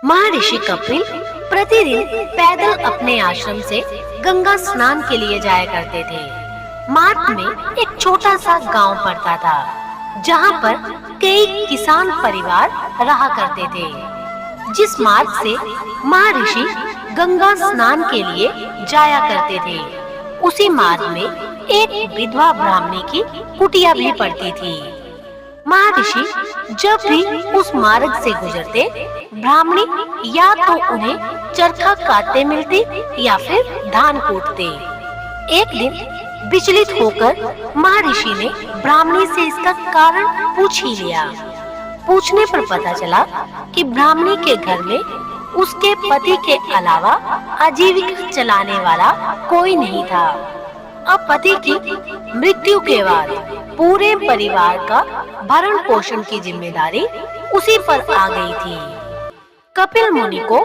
महर्षि कपिल प्रतिदिन पैदल अपने आश्रम से गंगा स्नान के लिए जाया करते थे। मार्ग में एक छोटा सा गांव पड़ता था, जहां पर कई किसान परिवार रहा करते थे। जिस मार्ग से महर्षि गंगा स्नान के लिए जाया करते थे, उसी मार्ग में एक विधवा ब्राह्मणी की कुटिया भी पड़ती थी। महर्षि जब भी उस मार्ग से गुजरते, ब्राह्मणी या तो उन्हें चरखा काटते मिलती या फिर धान कूटते। एक दिन विचलित होकर महर्षि ने ब्राह्मणी से इसका कारण पूछ ही लिया। पूछने पर पता चला कि ब्राह्मणी के घर में उसके पति के अलावा आजीविका चलाने वाला कोई नहीं था। अब पति की मृत्यु के बाद पूरे परिवार का भरण पोषण की जिम्मेदारी उसी पर आ गई थी। कपिल मुनि को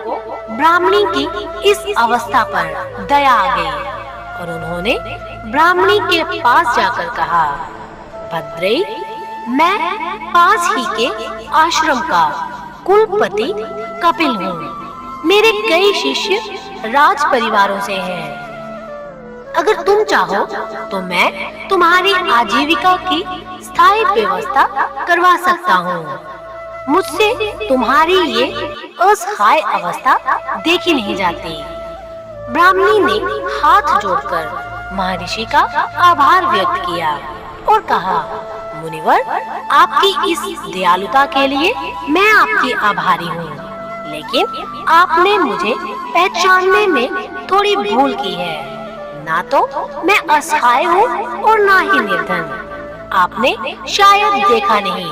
ब्राह्मणी की इस अवस्था पर दया आ गई और उन्होंने ब्राह्मणी के पास जाकर कहा, भद्रे, मैं पास ही के आश्रम का कुलपति कपिल हूँ। मेरे कई शिष्य राज परिवारों से हैं। अगर तुम चाहो तो मैं तुम्हारी आजीविका की स्थायी व्यवस्था करवा सकता हूँ। मुझसे तुम्हारी ये असहाय अवस्था देखी नहीं जाती। ब्राह्मणी ने हाथ जोड़कर महर्षि का आभार व्यक्त किया और कहा, मुनिवर, आपकी इस दयालुता के लिए मैं आपकी आभारी हूँ, लेकिन आपने मुझे पहचानने में थोड़ी भूल की है। ना तो मैं असहाय हूँ और ना ही निर्धन। आपने शायद देखा नहीं,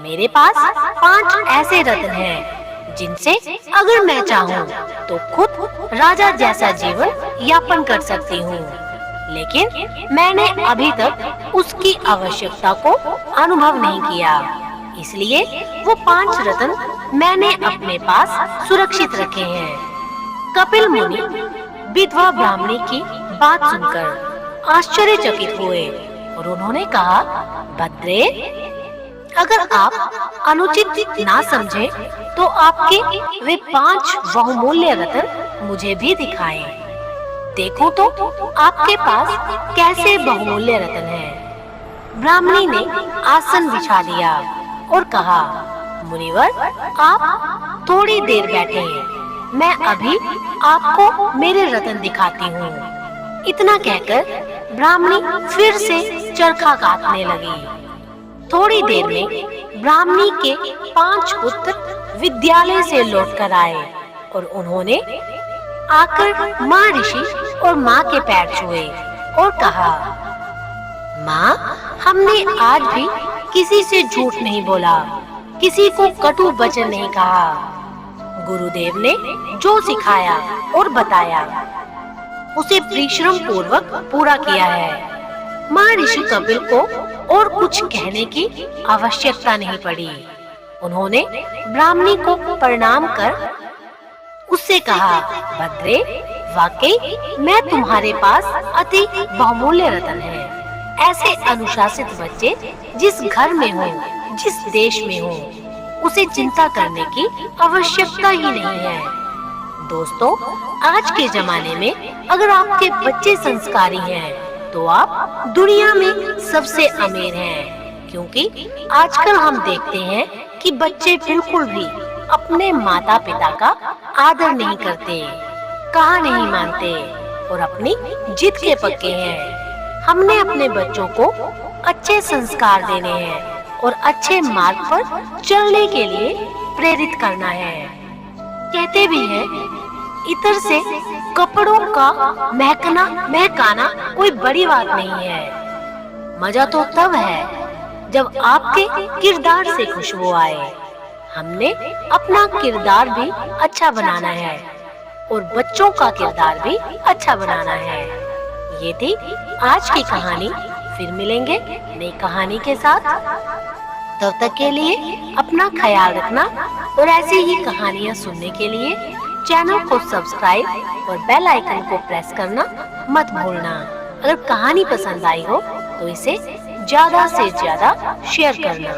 मेरे पास 5 ऐसे रत्न हैं, जिनसे अगर मैं चाहूँ तो खुद राजा जैसा जीवन यापन कर सकती हूँ, लेकिन मैंने अभी तक उसकी आवश्यकता को अनुभव नहीं किया। इसलिए वो 5 रत्न मैंने अपने पास सुरक्षित रखे हैं। कपिल मुनि विधवा ब्राह्मणी की बात सुनकर आश्चर्यचकित हुए और उन्होंने कहा, भद्रे, अगर आप अनुचित ना समझे तो आपके वे 5 बहुमूल्य रत्न मुझे भी दिखाएं। देखो तो आपके पास कैसे बहुमूल्य रत्न हैं। ब्राह्मणी ने आसन बिछा दिया और कहा, मुनिवर, आप थोड़ी देर बैठे हैं, मैं अभी आपको मेरे रत्न दिखाती हूँ। इतना कहकर ब्राह्मणी फिर से चरखा काटने लगी। थोड़ी देर में ब्राह्मणी के 5 पुत्र विद्यालय से लौटकर आए और उन्होंने आकर महर्षि और माँ के पैर छुए और कहा, माँ, हमने आज भी किसी से झूठ नहीं बोला, किसी को कटु वचन नहीं कहा। गुरुदेव ने जो सिखाया और बताया उसे परिश्रम पूर्वक पूरा किया है। महर्षि कपिल को और कुछ कहने की आवश्यकता नहीं पड़ी। उन्होंने ब्राह्मणी को प्रणाम कर उससे कहा, भद्रे, वाकई मैं तुम्हारे पास अति बहुमूल्य रत्न है। ऐसे अनुशासित बच्चे जिस घर में हो, जिस देश में हो, उसे चिंता करने की आवश्यकता ही नहीं है। दोस्तों, आज के जमाने में अगर आपके बच्चे संस्कारी हैं, तो आप दुनिया में सबसे अमीर हैं, क्योंकि आजकल हम देखते हैं कि बच्चे बिल्कुल भी अपने माता पिता का आदर नहीं करते, कहा नहीं मानते और अपनी जिद के पक्के हैं। हमने अपने बच्चों को अच्छे संस्कार देने हैं और अच्छे मार्ग पर चलने के लिए प्रेरित करना है। कहते भी हैं, इत्र से कपड़ों का महकाना कोई बड़ी बात नहीं है। मजा तो तब है जब आपके किरदार से खुशबू आए। हमने अपना किरदार भी अच्छा बनाना है और बच्चों का किरदार भी अच्छा बनाना है। ये थी आज की कहानी। फिर मिलेंगे नई कहानी के साथ। तब तक के लिए अपना ख्याल रखना और ऐसी ही कहानियाँ सुनने के लिए चैनल को सब्सक्राइब और बेल आइकन को प्रेस करना मत भूलना। अगर कहानी पसंद आई हो तो इसे ज्यादा से ज्यादा शेयर करना।